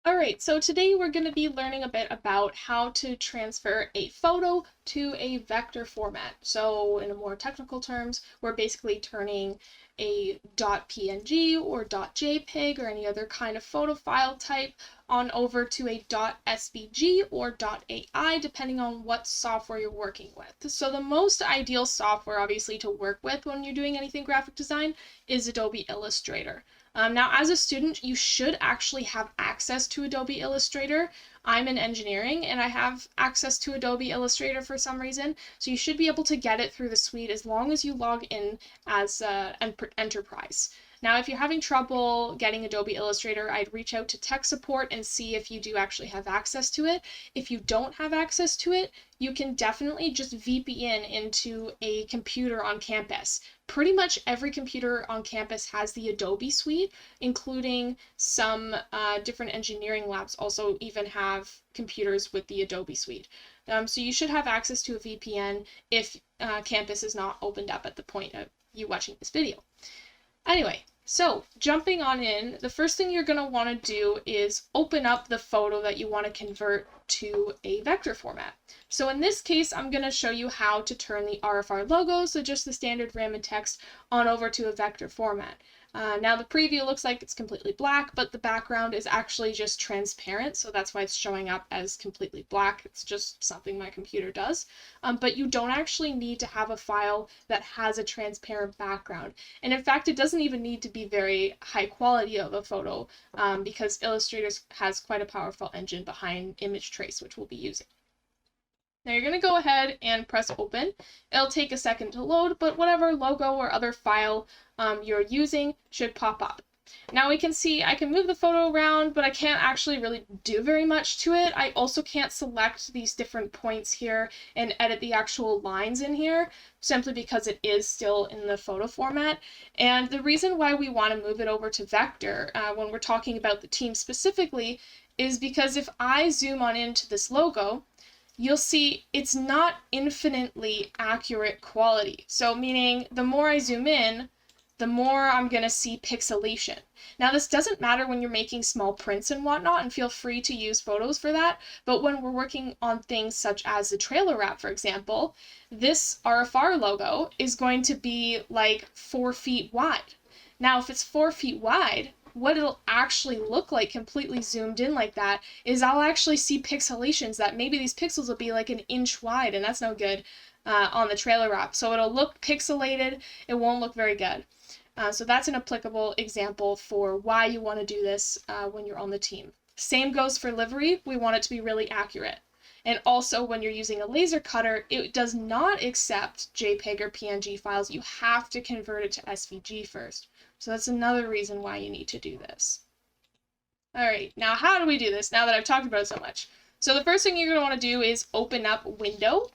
All right, so today we're going to be learning a bit about how to transfer a photo to a vector format. So in more technical terms, we're basically turning a .png or .jpeg or any other kind of photo file type on over to a .svg or .ai, depending on what software you're working with. So the most ideal software, obviously, to work with when you're doing anything graphic design is Adobe Illustrator. Now, as a student, you should actually have access to Adobe Illustrator. I'm in engineering and I have access to Adobe Illustrator for some reason, so you should be able to get it through the suite as long as you log in as an enterprise. Now, if you're having trouble getting Adobe Illustrator, I'd reach out to tech support and see if you do actually have access to it. If you don't have access to it, you can definitely just VPN into a computer on campus. Pretty much every computer on campus has the Adobe suite, including some different engineering labs also even have computers with the Adobe suite. So you should have access to a VPN if campus is not opened up at the point of you watching this video. Anyway, so jumping on in, the first thing you're going to want to do is open up the photo that you want to convert to a vector format. So in this case, I'm going to show you how to turn the RFR logo, so just the standard random text, on over to a vector format. Now the preview looks like it's completely black, but the background is actually just transparent, so that's why it's showing up as completely black. It's just something my computer does. But you don't actually need to have a file that has a transparent background. And in fact, it doesn't even need to be very high quality of a photo because Illustrator has quite a powerful engine behind image trace, which we'll be using. Now you're going to go ahead and press open. It'll take a second to load, but whatever logo or other file you're using should pop up. Now we can see I can move the photo around, but I can't actually really do very much to it. I also can't select these different points here and edit the actual lines in here, simply because it is still in the photo format. And the reason why we want to move it over to vector when we're talking about the team specifically is because if I zoom on into this logo, you'll see it's not infinitely accurate quality. So meaning the more I zoom in, the more I'm going to see pixelation. Now this doesn't matter when you're making small prints and whatnot, and feel free to use photos for that, but when we're working on things such as the trailer wrap, for example, this RFR logo is going to be like 4 feet wide. Now if it's 4 feet wide, what it'll actually look like completely zoomed in like that is I'll actually see pixelations that maybe these pixels will be like an inch wide, and that's no good on the trailer wrap. So it'll look pixelated, it won't look very good. So that's an applicable example for why you want to do this when you're on the team. Same goes for livery, we want it to be really accurate. And also when you're using a laser cutter, it does not accept JPEG or PNG files. You have to convert it to SVG first. So that's another reason why you need to do this. All right, now how do we do this now that I've talked about it so much? So the first thing you're going to want to do is open up Window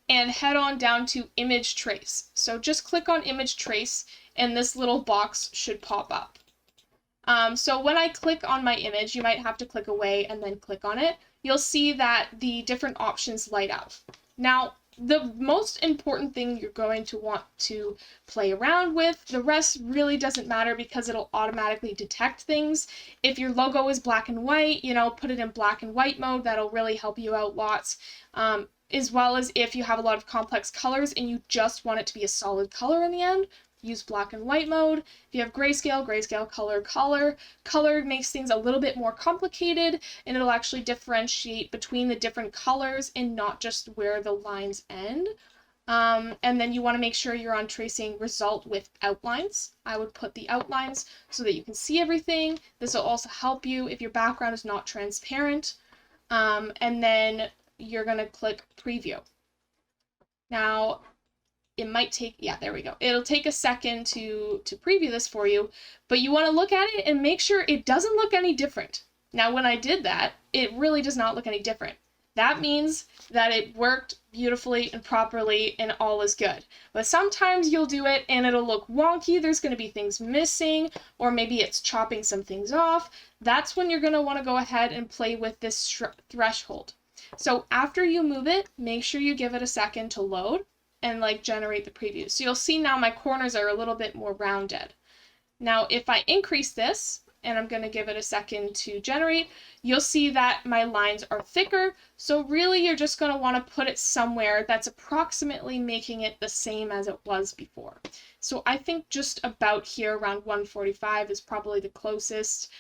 and head on down to Image Trace. So just click on Image Trace and this little box should pop up. So when I click on my image, you might have to click away and then click on it. You'll see that the different options light up. Now, the most important thing you're going to want to play around with, the rest really doesn't matter because it'll automatically detect things. If your logo is black and white, put it in black and white mode. That'll really help you out lots. As well as if you have a lot of complex colors and you just want it to be a solid color in the end, use black and white mode. If you have grayscale, grayscale, color, color. Color makes things a little bit more complicated, and it'll actually differentiate between the different colors and not just where the lines end. And then you want to make sure you're on tracing result with outlines. I would put the outlines so that you can see everything. This will also help you if your background is not transparent. And then you're going to click preview. Now, it might take, yeah, there we go. It'll take a second to preview this for you, but you want to look at it and make sure it doesn't look any different. Now, when I did that, it really does not look any different. That means that it worked beautifully and properly and all is good. But sometimes you'll do it and it'll look wonky. There's going to be things missing, or maybe it's chopping some things off. That's when you're going to want to go ahead and play with this threshold. So after you move it, make sure you give it a second to load and generate the preview. So you'll see now my corners are a little bit more rounded. Now if I increase this and I'm going to give it a second to generate, you'll see that my lines are thicker. So really you're just going to want to put it somewhere that's approximately making it the same as it was before. So I think just about here around 145 is probably the closest.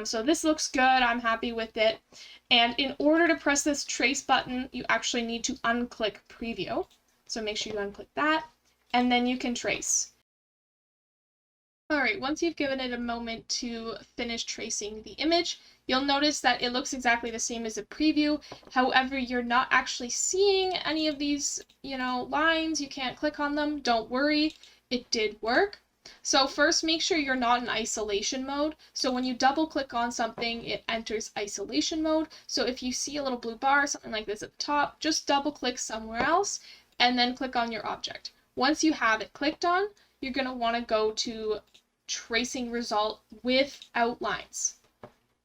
So this looks good. I'm happy with it. And in order to press this trace button, you actually need to unclick preview. So make sure you unclick that, and then you can trace. All right, once you've given it a moment to finish tracing the image, you'll notice that it looks exactly the same as a preview. However, you're not actually seeing any of these, lines. You can't click on them. Don't worry, it did work. So first, make sure you're not in isolation mode. So when you double click on something, it enters isolation mode. So if you see a little blue bar, something like this at the top, just double click somewhere else and then click on your object. Once you have it clicked on, you're going to want to go to tracing result with outlines.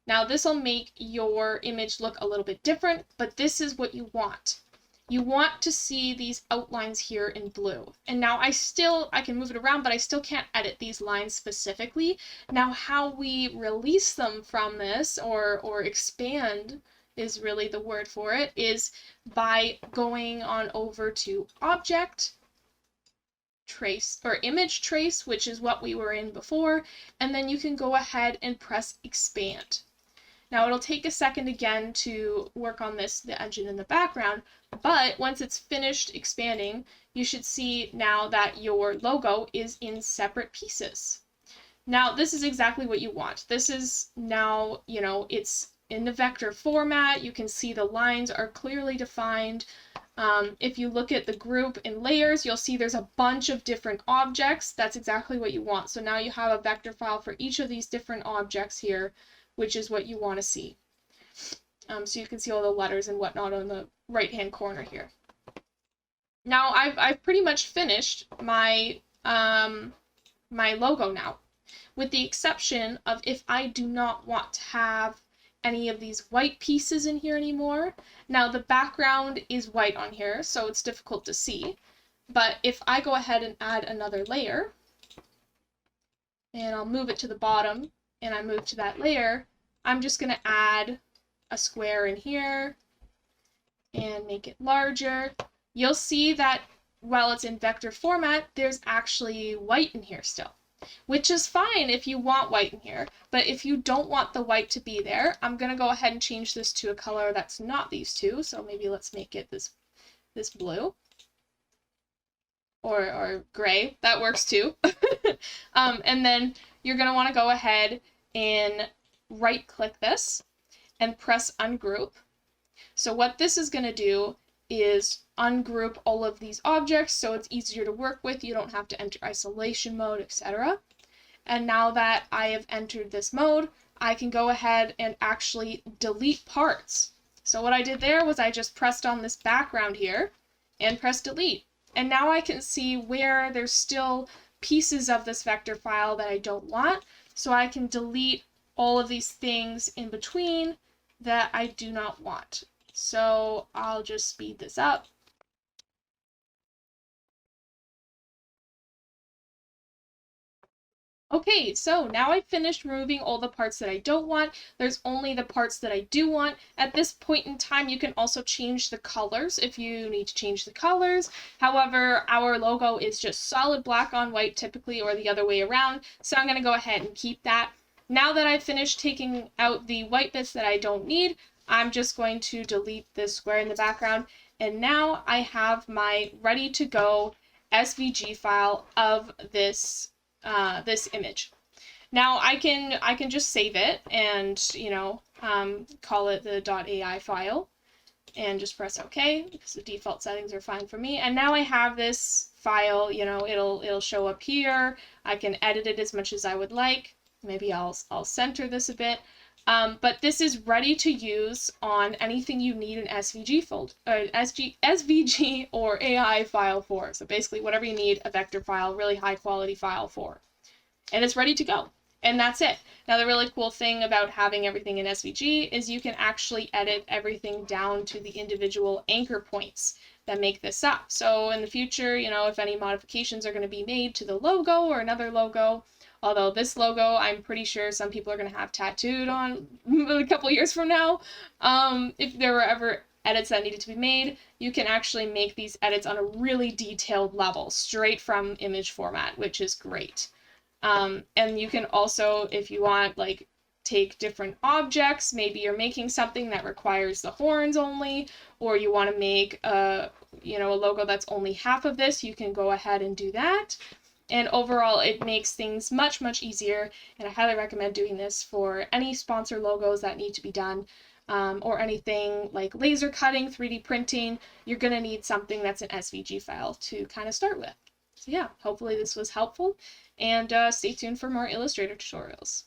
Now this will make your image look a little bit different, but this is what you want. You want to see these outlines here in blue. And now I can move it around, but I still can't edit these lines specifically. Now how we release them from this or expand is really the word for it, is by going on over to Object, Trace, or Image Trace, which is what we were in before, and then you can go ahead and press Expand. Now it'll take a second again to work on the engine in the background, but once it's finished expanding, you should see now that your logo is in separate pieces. Now this is exactly what you want. This is now, it's in the vector format. You can see the lines are clearly defined. If you look at the group in layers, you'll see there's a bunch of different objects. That's exactly what you want. So now you have a vector file for each of these different objects here, which is what you want to see. So you can see all the letters and whatnot on the right-hand corner here. Now I've pretty much finished my my logo now, with the exception of if I do not want to have any of these white pieces in here anymore. Now the background is white on here, so it's difficult to see. But if I go ahead and add another layer, and I'll move it to the bottom, and I move to that layer, I'm just going to add a square in here and make it larger. You'll see that while it's in vector format, there's actually white in here still, which is fine if you want white in here. But if you don't want the white to be there, I'm going to go ahead and change this to a color that's not these two. So maybe let's make it this blue. Or gray, that works too. And then you're going to want to go ahead and right click this and press ungroup. So what this is going to do is ungroup all of these objects so it's easier to work with. You don't have to enter isolation mode, etc. And now that I have entered this mode, I can go ahead and actually delete parts. So what I did there was I just pressed on this background here and pressed delete. And now I can see where there's still pieces of this vector file that I don't want. So I can delete all of these things in between that I do not want. So I'll just speed this up. Okay, so now I've finished removing all the parts that I don't want. There's only the parts that I do want. At this point in time, you can also change the colors if you need to change the colors. However, our logo is just solid black on white typically, or the other way around. So I'm going to go ahead and keep that. Now that I've finished taking out the white bits that I don't need, I'm just going to delete this square in the background. And now I have my ready to go SVG file of this image. Now I can just save it and call it the .ai file and just press OK because the default settings are fine for me. And now I have this file. It'll show up here. I can edit it as much as I would like. Maybe I'll center this a bit. But this is ready to use on anything you need an SVG or AI file for. So basically whatever you need a vector file, really high quality file for. And it's ready to go. And that's it. Now the really cool thing about having everything in SVG is you can actually edit everything down to the individual anchor points that make this up. So in the future, if any modifications are going to be made to the logo or another logo, Although this logo, I'm pretty sure some people are going to have tattooed on a couple years from now. If there were ever edits that needed to be made, you can actually make these edits on a really detailed level, straight from image format, which is great. And you can also, if you want, like, take different objects. Maybe you're making something that requires the horns only, or you want to make a logo that's only half of this, you can go ahead and do that. And overall, it makes things much, much easier, and I highly recommend doing this for any sponsor logos that need to be done, or anything like laser cutting, 3D printing. You're going to need something that's an SVG file to kind of start with. So yeah, hopefully this was helpful, and stay tuned for more Illustrator tutorials.